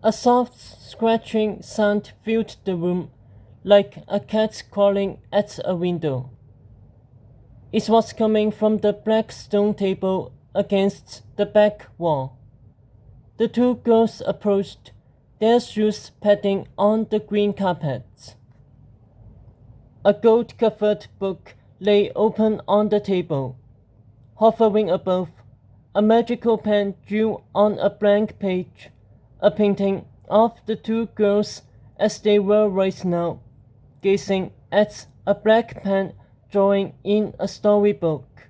A soft scratching sound filled the room, like a cat crawling at a window. It was coming from the black stone table against the back wall. The two girls approached, their shoes padding on the green carpet. A gold-covered book lay open on the table. Hovering above, a magical pen drew on a blank page a painting of the two girls as they were right now, gazing at a black pen drawing in a storybook.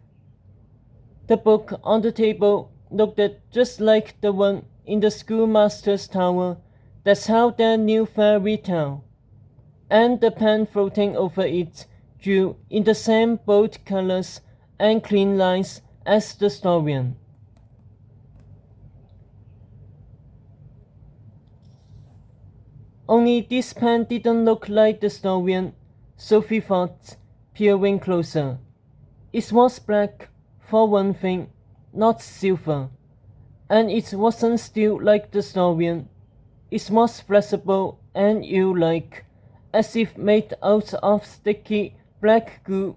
The book on the table looked just like the one in the schoolmaster's tower that held their new fairy tale, and the pen floating over it drew in the same bold colors and clean lines as the story. Only this pen didn't look like the story, Sophie thought, peering closer. It was black, for one thing, not silver. And it wasn't steel like the story. It was flexible and eel-like, as if made out of sticky black goo,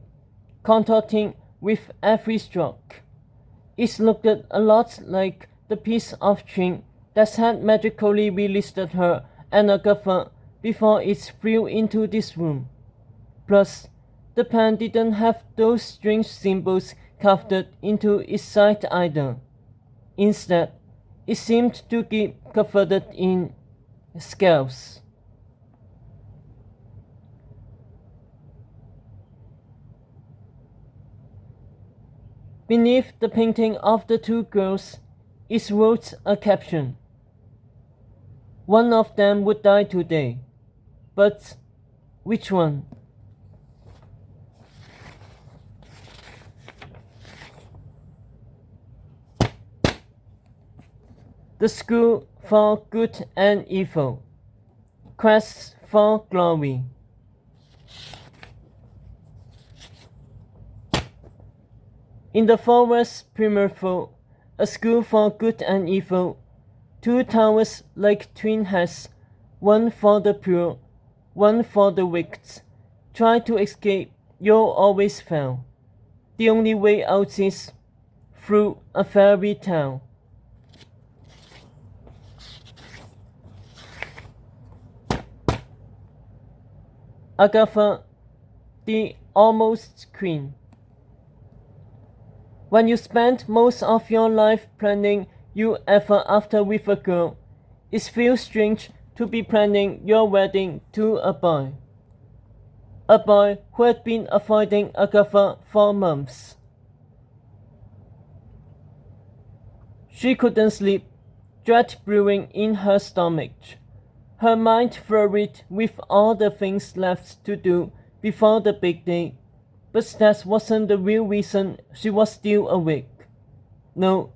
contorting with every stroke. It looked a lot like the piece of string that had magically released her and Agatha before it flew into this room. Plus, the pen didn't have those strange symbols carved into its side either. Instead, it seemed to be covered in scales. Beneath the painting of the two girls is wrote a caption. One of them would die today, but which one? The school for good and evil, quest for glory. In the forest primeval, a school for good and evil, two towers like twin heads, one for the pure, one for the wicked. Try to escape, you'll always fail. The only way out is through a fairy tale. Agatha, the almost queen. When you spend most of your life planning you ever after with a girl, it feels strange to be planning your wedding to a boy. A boy who had been avoiding Agatha for months. She couldn't sleep, dread brewing in her stomach. Her mind flurried with all the things left to do before the big day. But that wasn't the real reason she was still awake. No,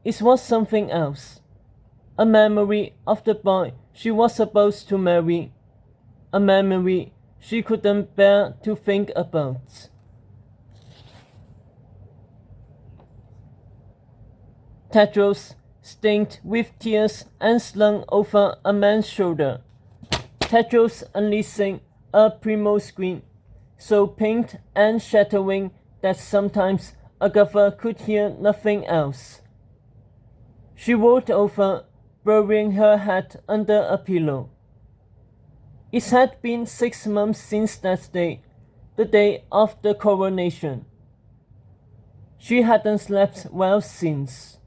it was something else. A memory of the boy she was supposed to marry. A memory she couldn't bear to think about. Tedros, stained with tears and slung over a man's shoulder. Tedros unleashing a primo scream, so pink and shattering that sometimes Agatha could hear nothing else. She rolled over, burying her head under a pillow. It had been 6 months since that day, the day of the coronation. She hadn't slept well since.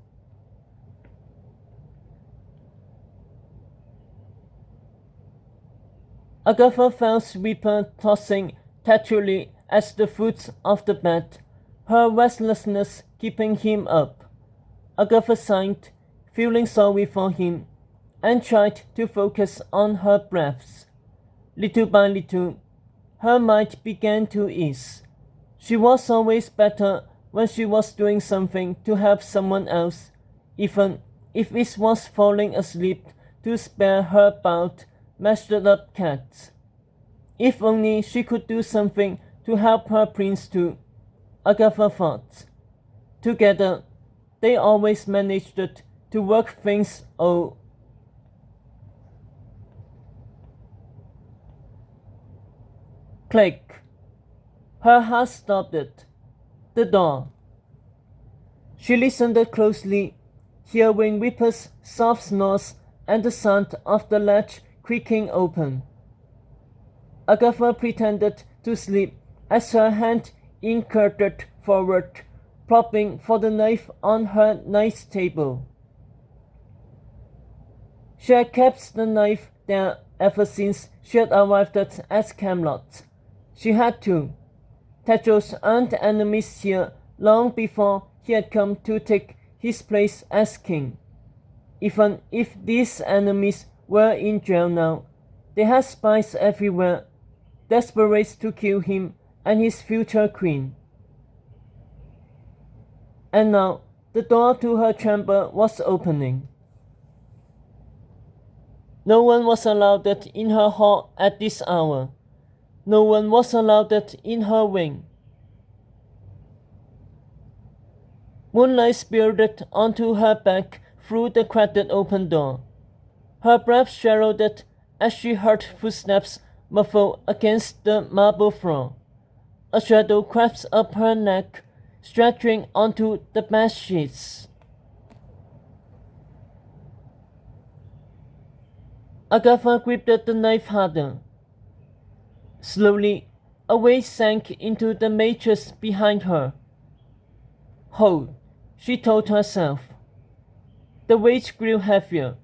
Agatha felt Reaper tossing tetrually at the foot of the bed, her restlessness keeping him up. Agatha sighed, feeling sorry for him, and tried to focus on her breaths. Little by little, her mind began to ease. She was always better when she was doing something to help someone else, even if it was falling asleep to spare her bout messed up cat. If only she could do something to help her prince too, Agatha thought. Together, they always managed to work things out. Click. Her heart stopped at the door. She listened closely, hearing Whipper's soft snores and the sound of the latch creaking open. Agatha pretended to sleep as her hand incurted forward, propping for the knife on her night table. She had kept the knife there ever since she had arrived at Camelot. She had to. Tetro's earned enemies here long before he had come to take his place as king. Even if these enemies were in jail now, they had spies everywhere, desperate to kill him and his future queen. And now the door to her chamber was opening. No one was allowed in her hall at this hour. No one was allowed in her wing. Moonlight spilled onto her back through the cracked open door. Her breath shadowed as she heard footsteps muffled against the marble floor. A shadow crept up her neck, stretching onto the bed sheets. Agatha gripped the knife harder. Slowly, a weight sank into the mattress behind her. Hold, she told herself. The weight grew heavier,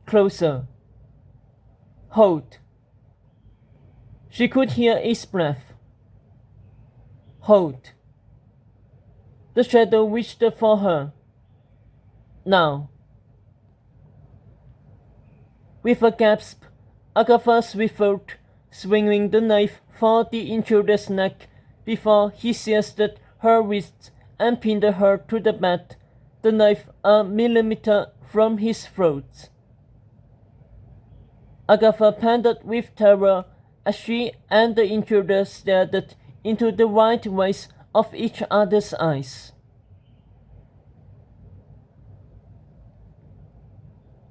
closer. Hold. She could hear its breath. Hold. The shadow reached for her. Now. With a gasp, Agatha swiveled, swinging the knife for the intruder's neck before he seized her wrist and pinned her to the bed, the knife a millimeter from his throat. Agatha panted with terror as she and the intruder stared into the wide whites of each other's eyes.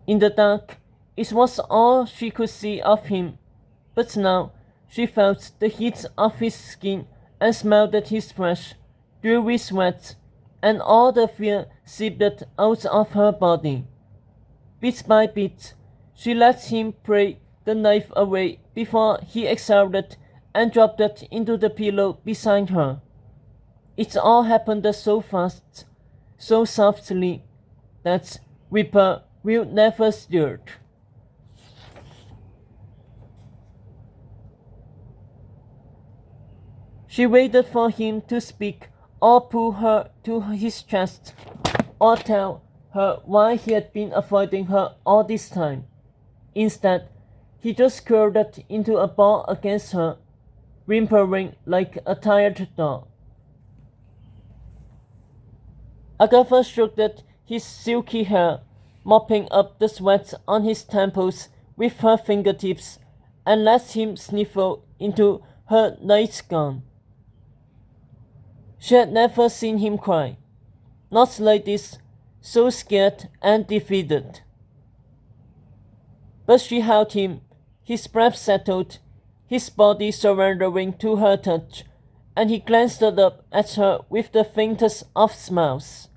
In the dark, it was all she could see of him, but now she felt the heat of his skin and smelled his fresh, dewy sweat, and all the fear seeped out of her body. Bit by bit, she let him pry the knife away before he exhaled and dropped it into the pillow beside her. It all happened so fast, so softly, that Whipper will never stir. She waited for him to speak or pull her to his chest or tell her why he had been avoiding her all this time. Instead, he just curled into a ball against her, whimpering like a tired dog. Agatha stroked his silky hair, mopping up the sweat on his temples with her fingertips, and let him sniffle into her nightgown. She had never seen him cry, not like this, so scared and defeated. But she held him, his breath settled, his body surrendering to her touch, and he glanced up at her with the faintest of smiles.